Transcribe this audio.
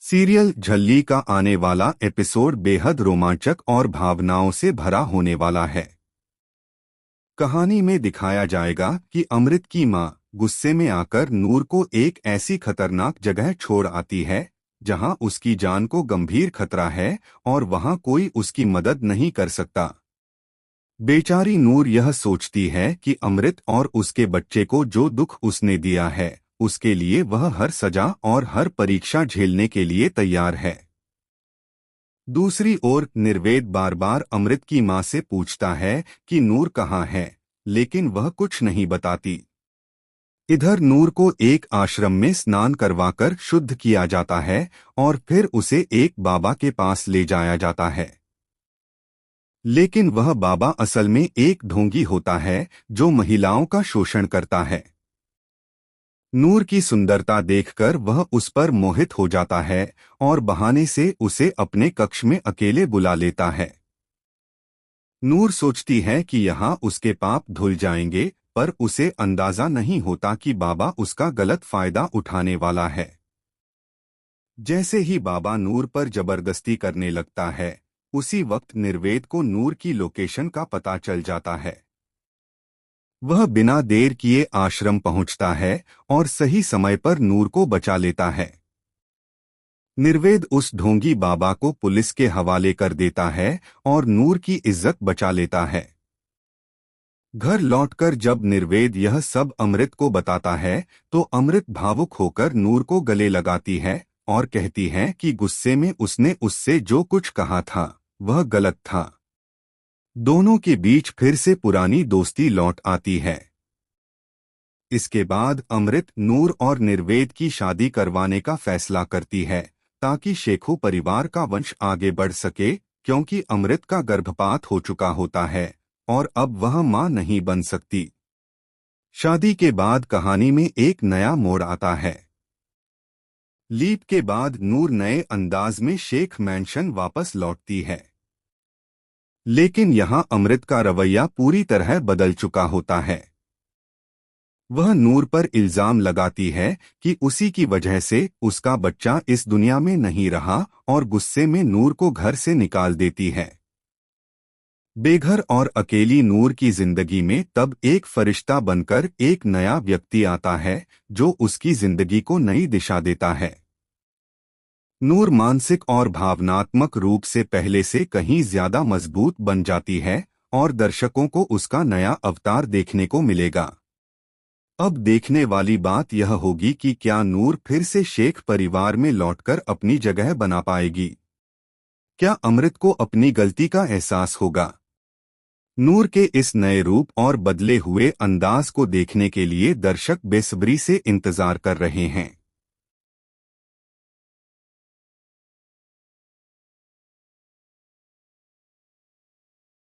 Serial झल्ली का आने वाला एपिसोड बेहद रोमांचक और भावनाओं से भरा होने वाला है। कहानी में दिखाया जाएगा कि अमृत की मां गुस्से में आकर नूर को एक ऐसी खतरनाक जगह छोड़ आती है जहां उसकी जान को गंभीर खतरा है और वहां कोई उसकी मदद नहीं कर सकता। बेचारी नूर यह सोचती है कि अमृत और उसके बच्चे को जो दुख उसने दिया है उसके लिए वह हर सजा और हर परीक्षा झेलने के लिए तैयार है। दूसरी ओर निर्वेद बार बार अमृत की मां से पूछता है कि नूर कहाँ है, लेकिन वह कुछ नहीं बताती। इधर नूर को एक आश्रम में स्नान करवाकर शुद्ध किया जाता है और फिर उसे एक बाबा के पास ले जाया जाता है। लेकिन वह बाबा असल में एक ढोंगी होता है जो महिलाओं का शोषण करता है। नूर की सुंदरता देखकर वह उस पर मोहित हो जाता है और बहाने से उसे अपने कक्ष में अकेले बुला लेता है। नूर सोचती है कि यहाँ उसके पाप धुल जाएंगे, पर उसे अंदाजा नहीं होता कि बाबा उसका गलत फायदा उठाने वाला है। जैसे ही बाबा नूर पर जबरदस्ती करने लगता है, उसी वक्त निर्वेद को नूर की लोकेशन का पता चल जाता है। वह बिना देर किए आश्रम पहुंचता है और सही समय पर नूर को बचा लेता है। निर्वेद उस ढोंगी बाबा को पुलिस के हवाले कर देता है और नूर की इज्जत बचा लेता है। घर लौटकर जब निर्वेद यह सब अमृत को बताता है तो अमृत भावुक होकर नूर को गले लगाती है और कहती है कि गुस्से में उसने उससे जो कुछ कहा था वह गलत था। दोनों के बीच फिर से पुरानी दोस्ती लौट आती है। इसके बाद अमृत नूर और निर्वेद की शादी करवाने का फैसला करती है ताकि शेखू परिवार का वंश आगे बढ़ सके, क्योंकि अमृत का गर्भपात हो चुका होता है और अब वह मां नहीं बन सकती। शादी के बाद कहानी में एक नया मोड़ आता है। लीप के बाद नूर नए अंदाज में शेख मैंशन वापस लौटती है, लेकिन यहां अमृत का रवैया पूरी तरह बदल चुका होता है। वह नूर पर इल्जाम लगाती है कि उसी की वजह से उसका बच्चा इस दुनिया में नहीं रहा और गुस्से में नूर को घर से निकाल देती है। बेघर और अकेली नूर की जिंदगी में तब एक फरिश्ता बनकर एक नया व्यक्ति आता है जो उसकी जिंदगी को नई दिशा देता है। नूर मानसिक और भावनात्मक रूप से पहले से कहीं ज्यादा मजबूत बन जाती है और दर्शकों को उसका नया अवतार देखने को मिलेगा। अब देखने वाली बात यह होगी कि क्या नूर फिर से शेख परिवार में लौटकर अपनी जगह बना पाएगी। क्या अमृत को अपनी गलती का एहसास होगा। नूर के इस नए रूप और बदले हुए अंदाज को देखने के लिए दर्शक बेसब्री से इंतजार कर रहे हैं।